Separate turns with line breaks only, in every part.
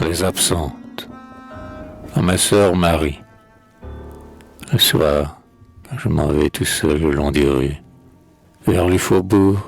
les absentes, à ma sœur Marie. Le soir, quand je m'en vais tout seul le long des rues, vers les faubourgs,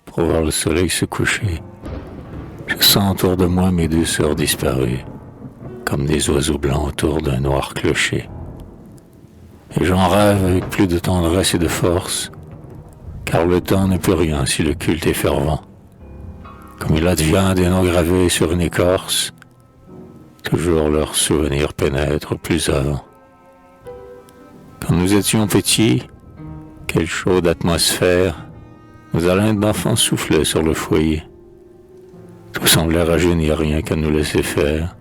pour voir le soleil se coucher, je sens autour de moi mes deux sœurs disparues, comme des oiseaux blancs autour d'un noir clocher. Et j'en rêve avec plus de tendresse et de force, car le temps n'est plus rien si le culte est fervent. Comme il advient des noms gravés sur une écorce, toujours leurs souvenirs pénètrent plus avant. Quand nous étions petits, quelle chaude atmosphère, nos haleines d'enfants soufflaient sur le foyer. Tout semblait rajeunir rien qu'à nous laisser faire.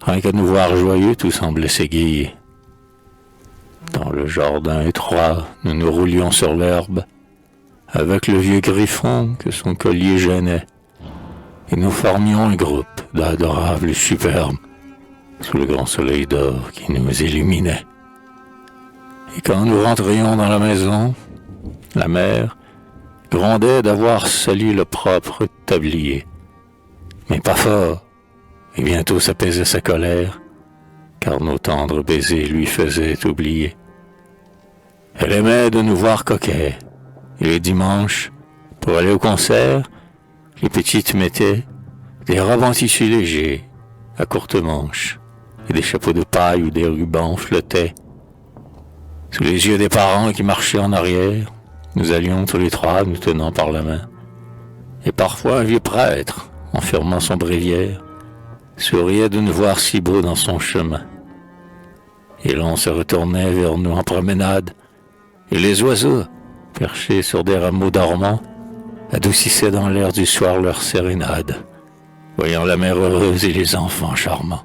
Rien qu'à nous voir joyeux, tout semblait s'égayer. Dans le jardin étroit, nous nous roulions sur l'herbe, avec le vieux Griffon que son collier gênait, et nous formions un groupe d'adorables superbes, sous le grand soleil d'or qui nous illuminait. Et quand nous rentrions dans la maison, la mère grondait d'avoir sali le propre tablier, mais pas fort, et bientôt s'apaisait sa colère, car nos tendres baisers lui faisaient oublier. Elle aimait de nous voir coquets, et les dimanches, pour aller au concert, les petites mettaient des robes en tissu léger, à courte manche, et des chapeaux de paille où des rubans flottaient. Sous les yeux des parents qui marchaient en arrière, nous allions tous les trois nous tenant par la main. Et parfois un vieux prêtre, en fermant son bréviaire, souriait de nous voir si beaux dans son chemin. Et l'on se retournait vers nous en promenade, et les oiseaux, perchés sur des rameaux dormants, adoucissaient dans l'air du soir leur sérénade, voyant la mère heureuse et les enfants charmants.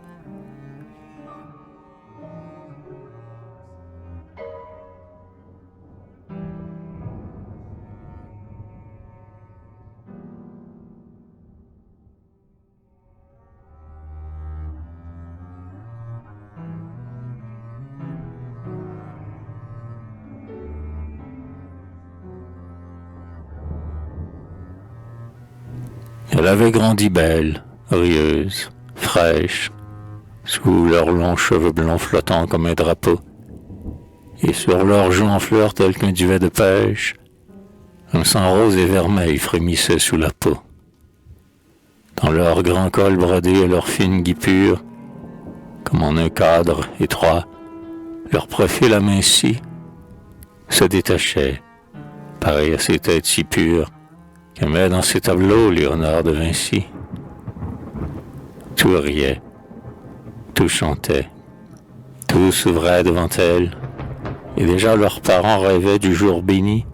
Elle avait grandi belle, rieuse, fraîche, sous leurs longs cheveux blonds flottant comme un drapeau, et sur leurs joues en fleurs telles qu'un duvet de pêche, un sang rose et vermeil frémissait sous la peau. Dans leurs grands cols brodés et leurs fines guipures, comme en un cadre étroit, leur profil aminci se détachait, pareil à ces têtes si pures, qu'aimait dans ses tableaux Léonard de Vinci. Tout riait, tout chantait, tout s'ouvrait devant elle, et déjà leurs parents rêvaient du jour béni,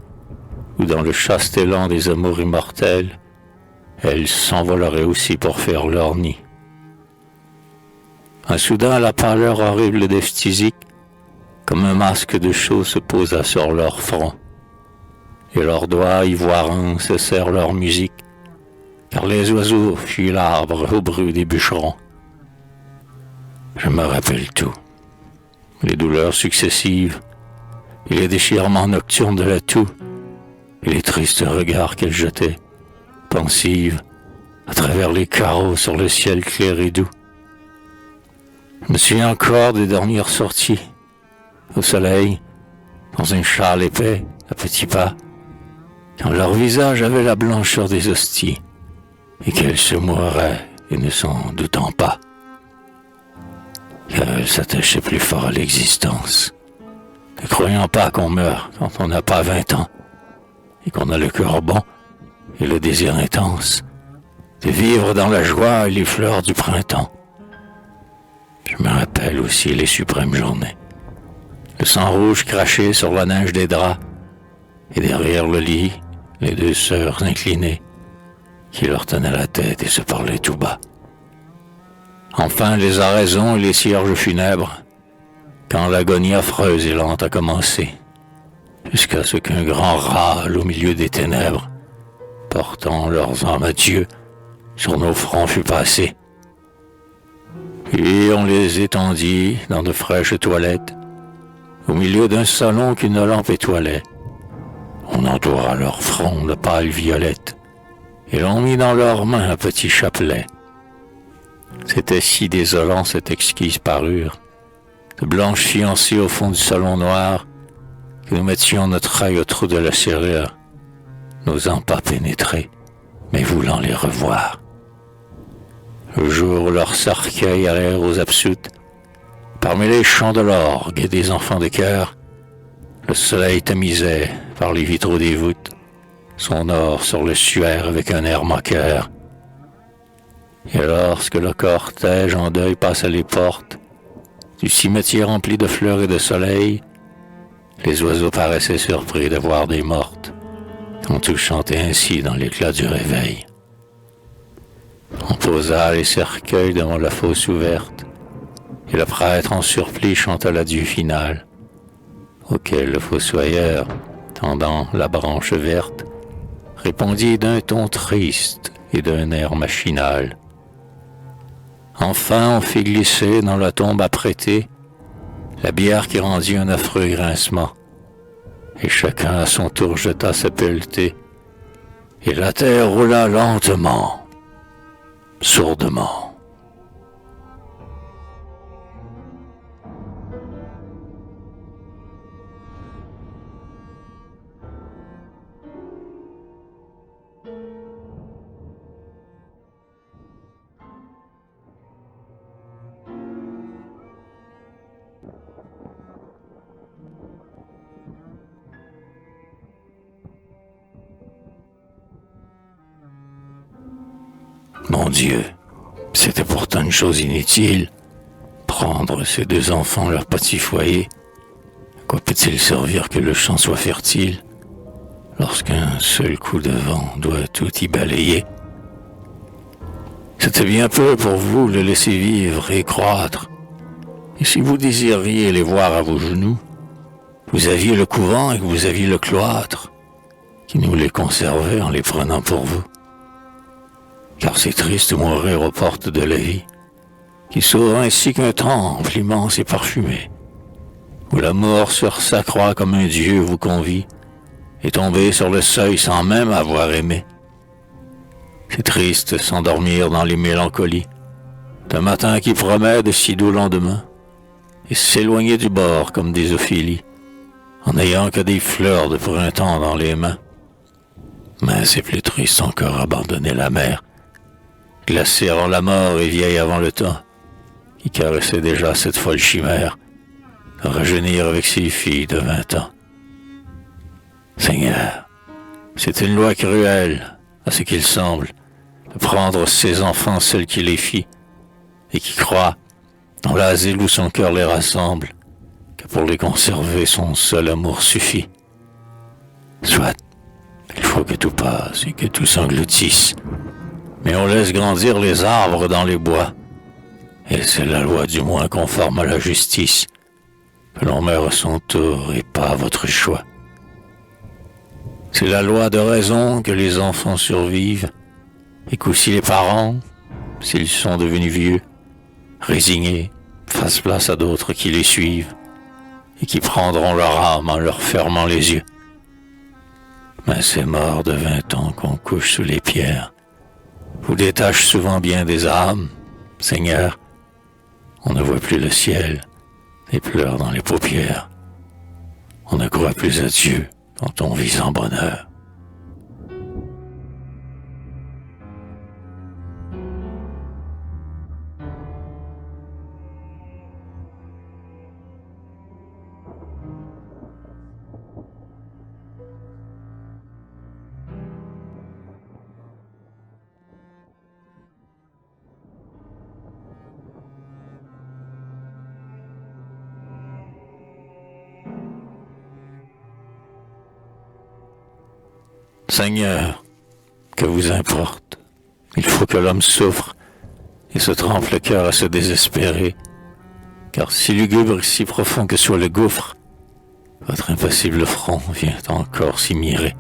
où dans le chaste élan des amours immortels, elles s'envoleraient aussi pour faire leur nid. Un soudain, la pâleur horrible des phthisiques, comme un masque de chaux se posa sur leur front, et leurs doigts ivoirins cessèrent leur musique, car les oiseaux fuient l'arbre au bruit des bûcherons. Je me rappelle tout, les douleurs successives, et les déchirements nocturnes de la toux, et les tristes regards qu'elle jetait, pensive, à travers les carreaux sur le ciel clair et doux. Je me souviens encore des dernières sorties, au soleil, dans un châle épais, à petits pas, quand leur visage avait la blancheur des hosties, et qu'elles se moiraient, et ne s'en doutant pas, car elles s'attachaient plus fort à l'existence, ne croyant pas qu'on meurt quand on n'a pas 20 ans, et qu'on a le cœur bon, et le désir intense, de vivre dans la joie et les fleurs du printemps. Je me rappelle aussi les suprêmes journées, le sang rouge craché sur la neige des draps, et derrière le lit, les deux sœurs inclinées, qui leur tenaient la tête et se parlaient tout bas. Enfin, les oraisons et les cierges funèbres, quand l'agonie affreuse et lente a commencé, jusqu'à ce qu'un grand râle au milieu des ténèbres, portant leurs âmes à Dieu, sur nos fronts fut passé. Puis on les étendit dans de fraîches toilettes, au milieu d'un salon qu'une lampe étoilait. On entoura leur front de pâle violette, et l'on mit dans leurs mains un petit chapelet. C'était si désolant cette exquise parure, de blanches fiancées au fond du salon noir, que nous mettions notre œil au trou de la serrure, n'osant pas pénétrer, mais voulant les revoir. Le jour où leurs cercueils allèrent aux absoutes, parmi les chants de l'orgue et des enfants de chœur, le soleil tamisait par les vitraux des voûtes son or sur le suaire avec un air moqueur. Et lorsque le cortège en deuil passa les portes du cimetière rempli de fleurs et de soleil, les oiseaux paraissaient surpris de voir des mortes, dont tous chantaient ainsi dans l'éclat du réveil. On posa les cercueils devant la fosse ouverte, et le prêtre en surplis chanta l'adieu final, auquel le fossoyeur, tendant la branche verte, répondit d'un ton triste et d'un air machinal. Enfin, on fit glisser dans la tombe apprêtée la bière qui rendit un affreux grincement, et chacun à son tour jeta sa pelletée, et la terre roula lentement, sourdement. Mon Dieu, c'était pourtant une chose inutile. Prendre ces deux enfants leur petit foyer. À quoi peut-il servir que le champ soit fertile, lorsqu'un seul coup de vent doit tout y balayer? C'était bien peu pour vous le laisser vivre et croître. Et si vous désiriez les voir à vos genoux, vous aviez le couvent et vous aviez le cloître, qui nous les conservait en les prenant pour vous. Car c'est triste de mourir aux portes de la vie, qui s'ouvre ainsi qu'un temple immense et parfumé, où la mort sur sa croix comme un dieu vous convie, et tomber sur le seuil sans même avoir aimé. C'est triste de s'endormir dans les mélancolies d'un matin qui promet de si doux lendemains, et s'éloigner du bord comme des ophélies, en n'ayant que des fleurs de printemps dans les mains. Mais c'est plus triste encore abandonner la mer, glacée avant la mort et vieille avant le temps, qui caressait déjà cette folle chimère, de rajeunir avec ses filles de 20 ans. Seigneur, c'est une loi cruelle, à ce qu'il semble, de prendre ses enfants seuls qui les fit, et qui croient, dans l'asile où son cœur les rassemble, que pour les conserver son seul amour suffit. Soit, il faut que tout passe et que tout s'engloutisse, mais on laisse grandir les arbres dans les bois, et c'est la loi du moins conforme à la justice, que l'on meurt à son tour et pas à votre choix. C'est la loi de raison que les enfants survivent, et qu'aussi les parents, s'ils sont devenus vieux, résignés, fassent place à d'autres qui les suivent, et qui prendront leur âme en leur fermant les yeux. Mais ces morts de 20 ans qu'on couche sous les pierres vous détachent souvent bien des âmes, Seigneur. On ne voit plus le ciel, les pleurs dans les paupières. On ne croit plus à Dieu quand on vit sans bonheur. Seigneur, que vous importe, il faut que l'homme souffre et se trempe le cœur à se désespérer, car si lugubre et si profond que soit le gouffre, votre impassible front vient encore s'y mirer.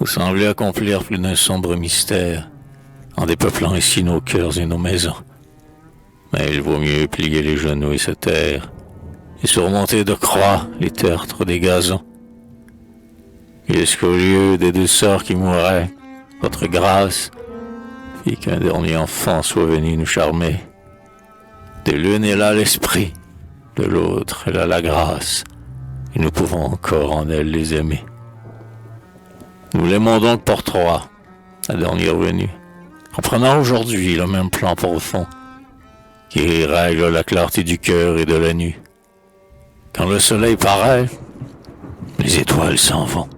Vous semblez accomplir plus d'un sombre mystère, en dépeuplant ici nos cœurs et nos maisons. Mais il vaut mieux plier les genoux et se taire, et surmonter de croix les tertres des gazons, jusqu'au lieu des douceurs qui mourraient, votre grâce et qu'un dernier enfant soit venu nous charmer. De l'une est là l'esprit, de l'autre est là la grâce, et nous pouvons encore en elle les aimer. Nous l'aimons donc pour trois, la dernière venue, en prenant aujourd'hui le même plan profond, qui règle la clarté du cœur et de la nuit. Quand le soleil paraît, les étoiles s'en vont.